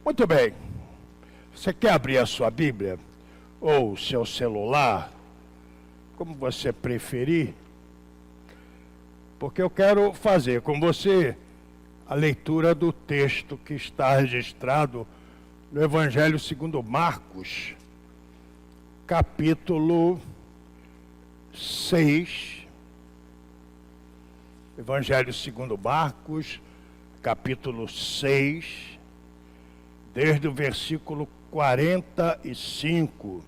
Muito bem. Você quer abrir a sua Bíblia? Ou o seu celular? Como você preferir. Porque eu quero fazer com você a leitura do texto que está registrado no Evangelho segundo Marcos, capítulo 6. Evangelho segundo Marcos, capítulo 6, desde o versículo 45.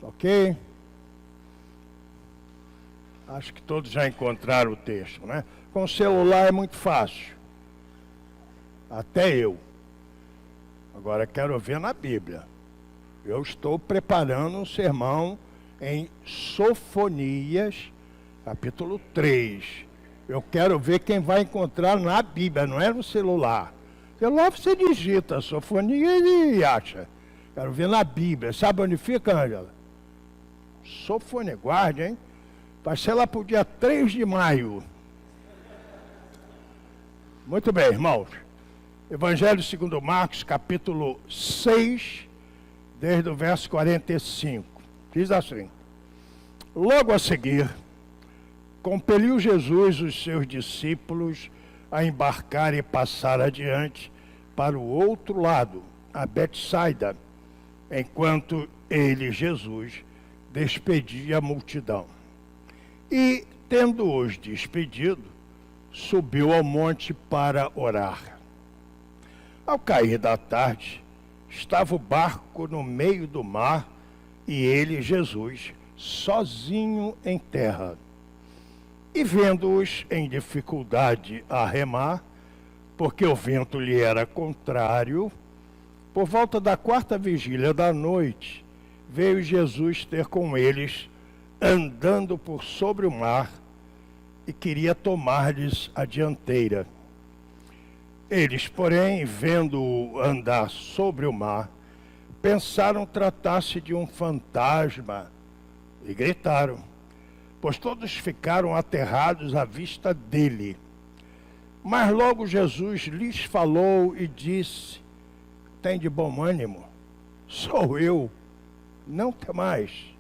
Ok? Acho que todos já encontraram o texto, né? Com o celular é muito fácil. Até eu. Agora quero ver na Bíblia. Eu estou preparando um sermão em Sofonias, capítulo 3. Eu quero ver quem vai encontrar na Bíblia, não é no celular. Celular você digita Sofonias e acha. Quero ver na Bíblia. Sabe onde fica, Ângela? Sofonias, guarde, hein? Vai ser lá para o dia 3 de maio. Muito bem, irmãos. Evangelho segundo Marcos, capítulo 6, desde o verso 45. Diz assim: Logo a seguir, compeliu Jesus os seus discípulos a embarcar e passar adiante para o outro lado, a Betsaida, enquanto ele, Jesus, despedia a multidão. E, tendo-os despedido, subiu ao monte para orar. Ao cair da tarde, estava o barco no meio do mar e ele, Jesus, sozinho em terra. E vendo-os em dificuldade a remar, porque o vento lhe era contrário, por volta da 4ª vigília da noite, veio Jesus ter com eles, andando por sobre o mar, e queria tomar-lhes a dianteira. Eles, porém, vendo-o andar sobre o mar, pensaram tratar-se de um fantasma, e gritaram, pois todos ficaram aterrados à vista dele. Mas logo Jesus lhes falou e disse: Tem de bom ânimo, sou eu, não temais.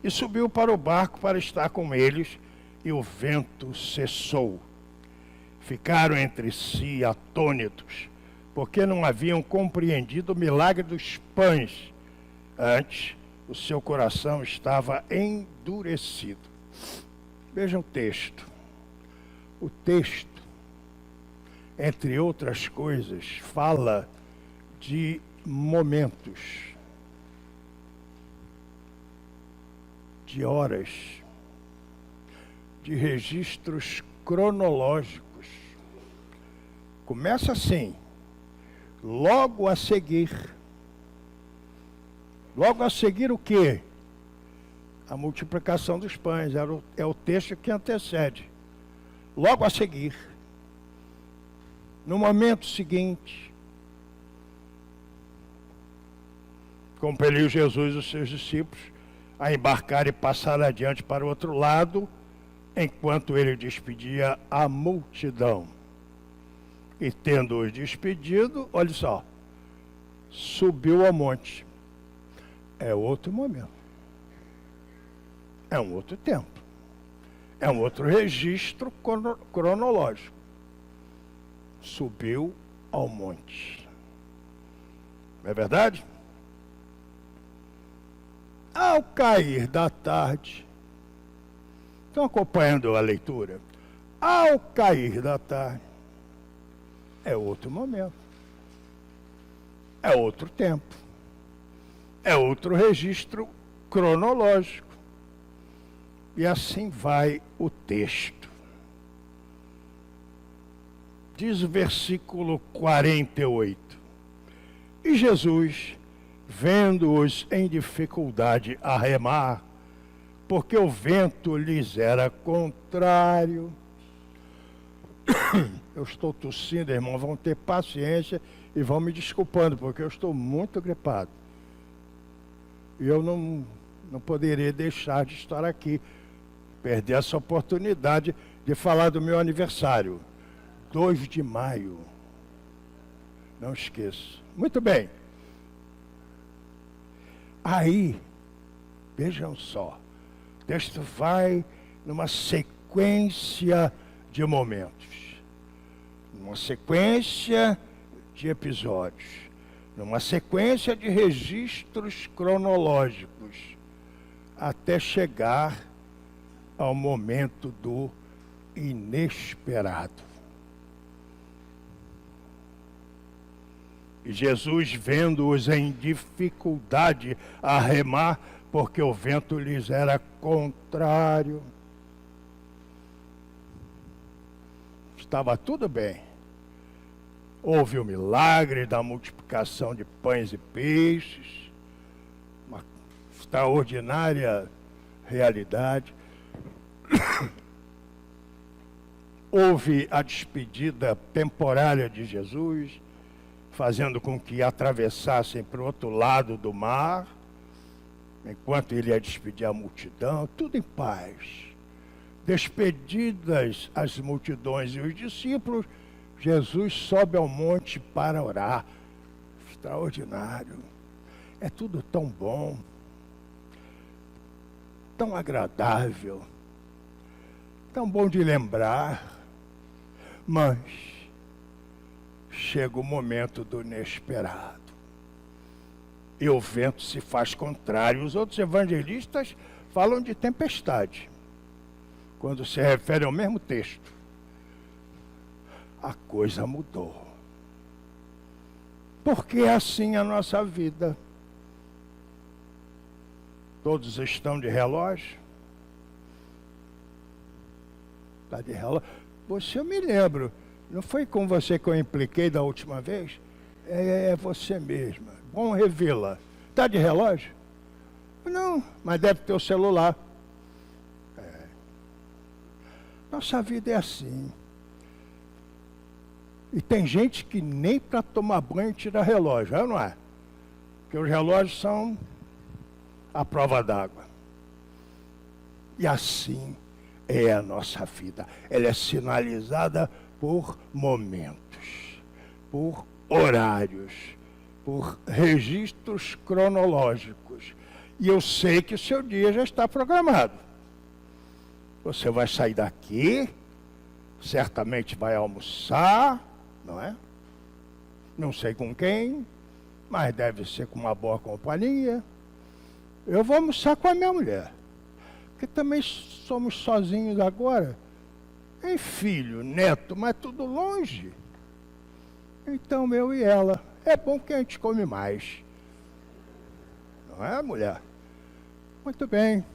E subiu para o barco para estar com eles, e o vento cessou. Ficaram entre si atônitos, porque não haviam compreendido o milagre dos pães. Antes, o seu coração estava endurecido. Vejam o texto. O texto, entre outras coisas, fala de momentos, de horas, de registros cronológicos. Começa assim, logo a seguir. Logo a seguir o quê? A multiplicação dos pães, é o texto que antecede. Logo a seguir, no momento seguinte, compeliu Jesus os seus discípulos a embarcar e passar adiante para o outro lado, enquanto ele despedia a multidão. E tendo-os despedido, olha só, subiu ao monte. É outro momento. É um outro tempo. É um outro registro cronológico. Subiu ao monte. Não é verdade? Ao cair da tarde, estão acompanhando a leitura? Ao cair da tarde, é outro momento. É outro tempo. É outro registro cronológico. E assim vai o texto. Diz o versículo 48. E Jesus, vendo-os em dificuldade a remar, porque o vento lhes era contrário. Eu estou tossindo, irmão, vão ter paciência e vão me desculpando, porque eu estou muito gripado. E eu não poderia deixar de estar aqui, perder essa oportunidade de falar do meu aniversário, 2 de maio. Não esqueça. Muito bem. Aí, vejam só, o texto vai numa sequência de momentos, numa sequência de episódios, numa sequência de registros cronológicos, até chegar ao momento do inesperado. E Jesus, vendo-os em dificuldade a remar, porque o vento lhes era contrário. Estava tudo bem. Houve o milagre da multiplicação de pães e peixes, uma extraordinária realidade. Houve a despedida temporária de Jesus, fazendo com que atravessassem para o outro lado do mar, enquanto ele ia despedir a multidão, tudo em paz. Despedidas as multidões e os discípulos, Jesus sobe ao monte para orar. Extraordinário. É tudo tão bom, tão agradável, tão bom de lembrar, mas chega o momento do inesperado. E o vento se faz contrário. Os outros evangelistas falam de tempestade, quando se refere ao mesmo texto. A coisa mudou. Porque é assim a nossa vida. Todos estão de relógio? Está de relógio? Você, eu me lembro. Não foi com você que eu impliquei da última vez? É você mesma. Bom revê-la. Está de relógio? Não, mas deve ter o celular. Nossa vida é assim. E tem gente que nem para tomar banho tira relógio, não é? Porque os relógios são a prova d'água. E assim é a nossa vida. Ela é sinalizada por momentos, por horários, por registros cronológicos. E eu sei que o seu dia já está programado. Você vai sair daqui, certamente vai almoçar, não é? Não sei com quem, mas deve ser com uma boa companhia. Eu vou almoçar com a minha mulher, porque também somos sozinhos agora. Tem filho, neto, mas tudo longe. Então, eu e ela. É bom que a gente come mais. Não é, mulher? Muito bem.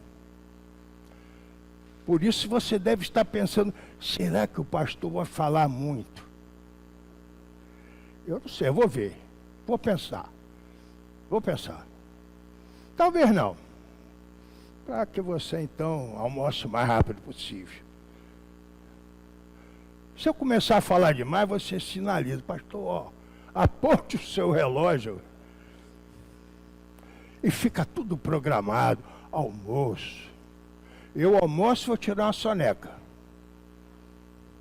Por isso você deve estar pensando, será que o pastor vai falar muito? Eu não sei, eu vou ver. Vou pensar. Talvez não. Para que você, então, almoce o mais rápido possível. Se eu começar a falar demais, você sinaliza, pastor, ó, aponte o seu relógio e fica tudo programado, almoço. Eu almoço e vou tirar uma soneca.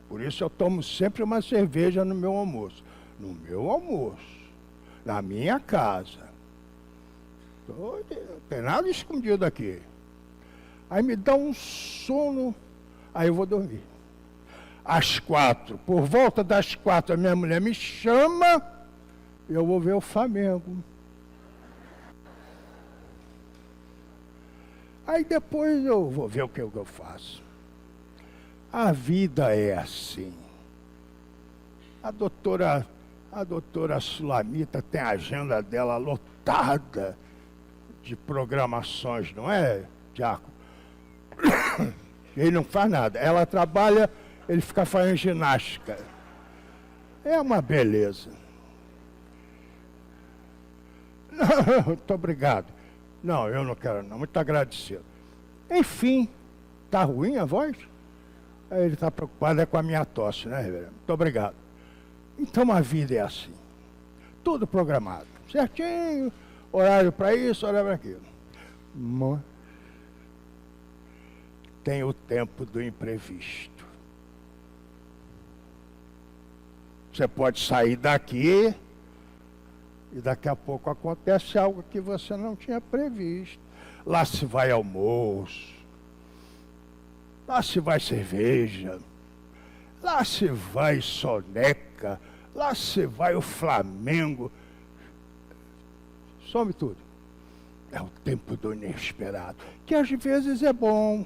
Por isso eu tomo sempre uma cerveja no meu almoço. No meu almoço, na minha casa. Não tem nada escondido aqui. Aí me dá um sono, aí eu vou dormir. Às 4, por volta das 4, a minha mulher me chama, eu vou ver o Flamengo. Aí depois eu vou ver o que eu faço. A vida é assim. A doutora Sulamita tem a agenda dela lotada de programações, não é, Diácono? Ele não faz nada. Ela trabalha, ele fica fazendo ginástica. É uma beleza. Não, muito obrigado. Não, eu não quero não, muito agradecido. Enfim, tá ruim a voz? Aí ele está preocupado com a minha tosse, né, reverendo? Muito obrigado. Então a vida é assim. Tudo programado. Certinho, horário para isso, horário para aquilo. Mas tem o tempo do imprevisto. Você pode sair daqui E daqui a pouco acontece algo que você não tinha previsto. Lá se vai almoço, lá se vai cerveja, lá se vai soneca, lá se vai o Flamengo. Some tudo. É o tempo do inesperado, que às vezes é bom.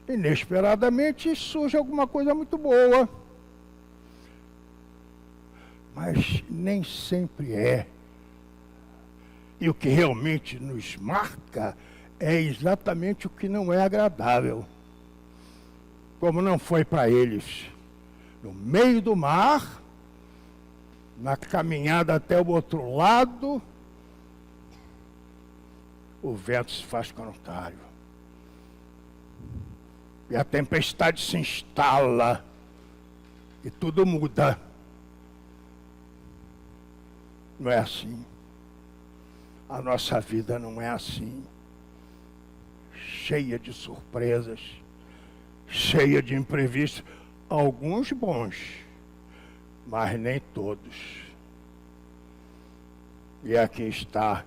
Inesperadamente surge alguma coisa muito boa. Mas nem sempre é. E o que realmente nos marca é exatamente o que não é agradável. Como não foi para eles. No meio do mar, na caminhada até o outro lado, o vento se faz contrário. E a tempestade se instala. E tudo muda. Não é assim. A nossa vida não é assim. Cheia de surpresas, cheia de imprevistos, alguns bons, mas nem todos. E aqui está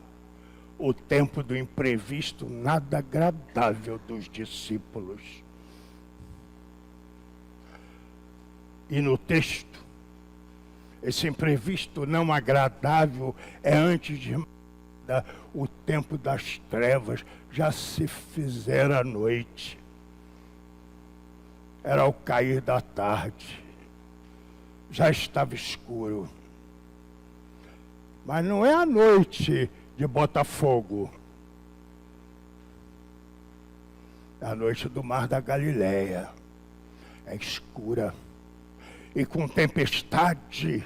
o tempo do imprevisto nada agradável dos discípulos. E no texto, esse imprevisto não agradável é antes de o tempo das trevas, já se fizera noite. Era o cair da tarde. Já estava escuro. Mas não é a noite de Botafogo. É a noite do Mar da Galileia. É escura. E com tempestade,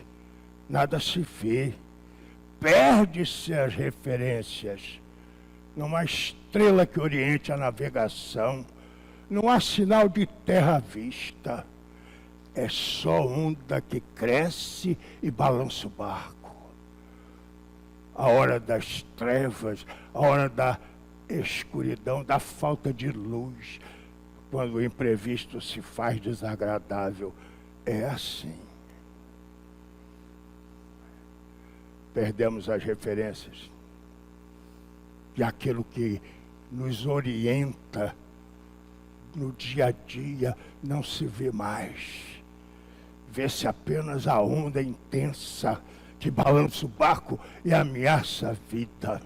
nada se vê. Perde-se as referências. Não há estrela que oriente a navegação. Não há sinal de terra à vista. É só onda que cresce e balança o barco. A hora das trevas, a hora da escuridão, da falta de luz. Quando o imprevisto se faz desagradável. É assim. Perdemos as referências de aquilo que nos orienta no dia a dia, não se vê mais. Vê-se apenas a onda intensa que balança o barco e ameaça a vida.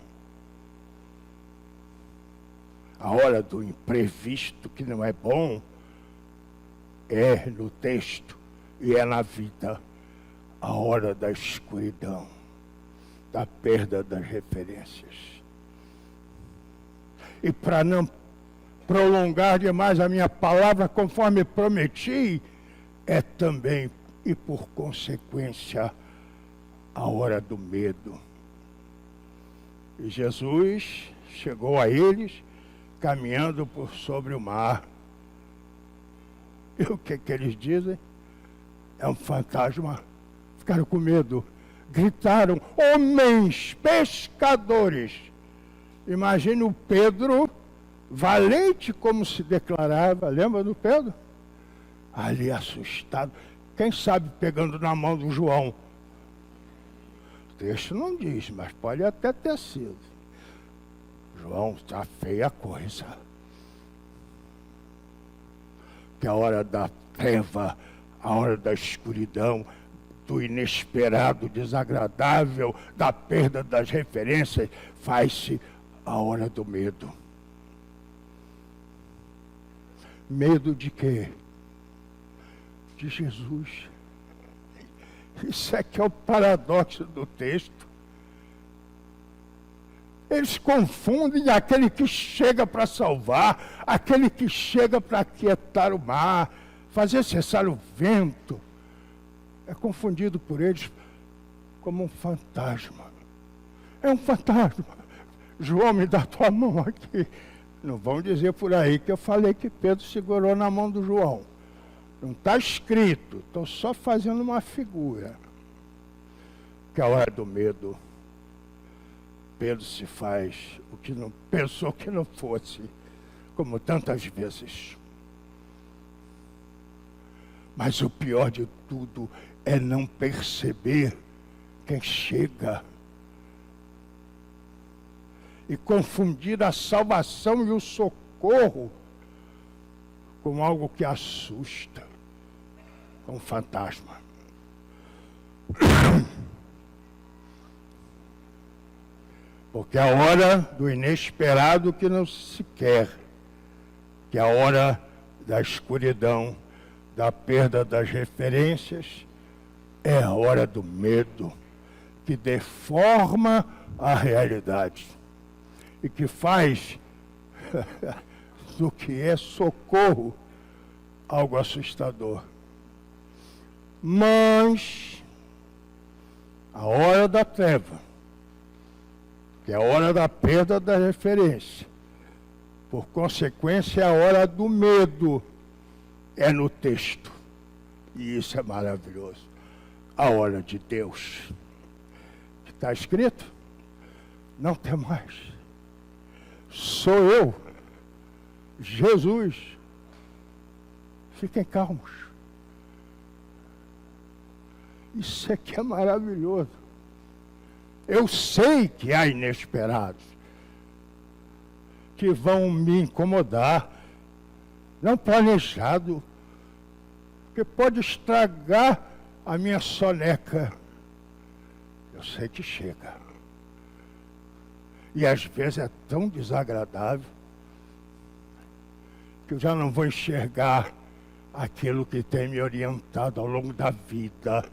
A hora do imprevisto, que não é bom, é no texto e é na vida. A hora da escuridão, da perda das referências. E para não prolongar demais a minha palavra, conforme prometi, é também, e por consequência, a hora do medo. E Jesus chegou a eles, caminhando por sobre o mar. E o que eles dizem? É um fantasma. Ficaram com medo. Gritaram, homens pescadores. Imagina o Pedro, valente como se declarava. Lembra do Pedro? Ali assustado. Quem sabe pegando na mão do João. O texto não diz, mas pode até ter sido. João, está feia a coisa. Que a hora da treva, a hora da escuridão, do inesperado, desagradável, da perda das referências, faz-se a hora do medo. Medo de quê? De Jesus. Isso é que é o paradoxo do texto. Eles confundem aquele que chega para salvar, aquele que chega para aquietar o mar, fazer cessar o vento. É confundido por eles como um fantasma. É um fantasma. João, me dá tua mão aqui. Não vão dizer por aí que eu falei que Pedro segurou na mão do João. Não está escrito. Estou só fazendo uma figura. Que a hora do medo, Pedro se faz o que não pensou que não fosse, como tantas vezes. Mas o pior de tudo é não perceber quem chega e confundir a salvação e o socorro com algo que assusta, com um fantasma. Porque é a hora do inesperado que não se quer, que é a hora da escuridão, da perda das referências, é a hora do medo, que deforma a realidade e que faz do que é socorro algo assustador. Mas a hora da treva, que é a hora da perda da referência, por consequência é a hora do medo, é no texto. E isso é maravilhoso. A hora de Deus. Está escrito? Não tem mais. Sou eu, Jesus. Fiquem calmos. Isso aqui é maravilhoso. Eu sei que há inesperados que vão me incomodar, não planejado, que pode estragar a minha soneca. Eu sei que chega. E às vezes é tão desagradável que eu já não vou enxergar aquilo que tem me orientado ao longo da vida.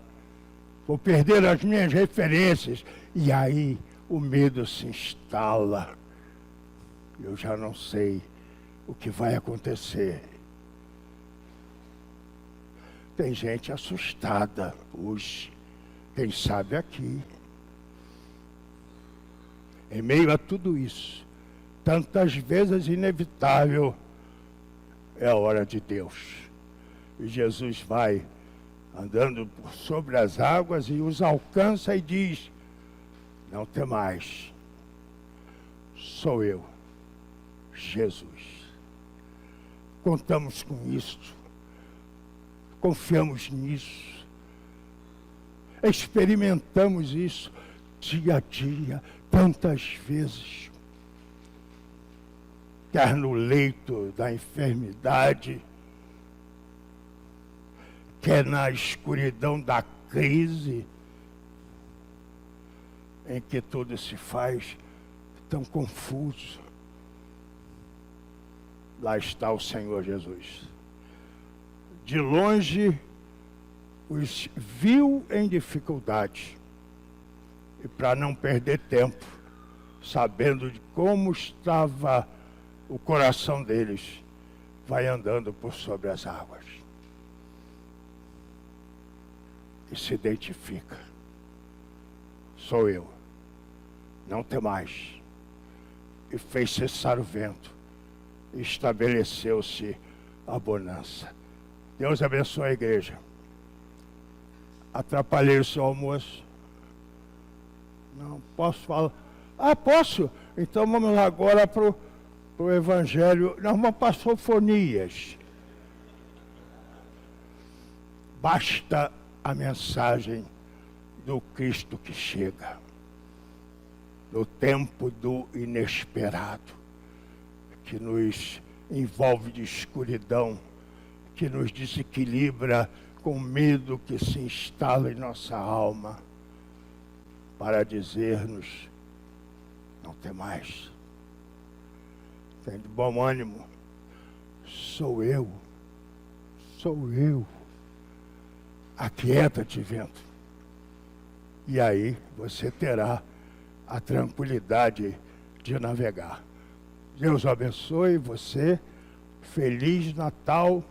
Vou perder as minhas referências. E aí o medo se instala. Eu já não sei o que vai acontecer. Tem gente assustada hoje. Quem sabe aqui. Em meio a tudo isso, tantas vezes inevitável, é a hora de Deus. E Jesus vai andando sobre as águas e os alcança e diz: não temais, sou eu, Jesus. Contamos com isso, confiamos nisso, experimentamos isso dia a dia, tantas vezes, quer no leito da enfermidade, quer na escuridão da crise, em que tudo se faz tão confuso. Lá está o Senhor Jesus. De longe, os viu em dificuldade. E para não perder tempo, sabendo de como estava o coração deles, vai andando por sobre as águas. E se identifica. Sou eu. Não temais. E fez cessar o vento. E estabeleceu-se a bonança. Deus abençoe a igreja. Atrapalhei o seu almoço. Não posso falar. Ah, posso? Então vamos lá agora para o Evangelho. Nós vamos para as sofonias. Basta a mensagem do Cristo que chega. No tempo do inesperado, que nos envolve de escuridão, que nos desequilibra com medo que se instala em nossa alma, para dizer-nos: não temais, tem de bom ânimo, sou eu, aquieta-te, vento. E aí você terá a tranquilidade de navegar. Deus abençoe você, Feliz Natal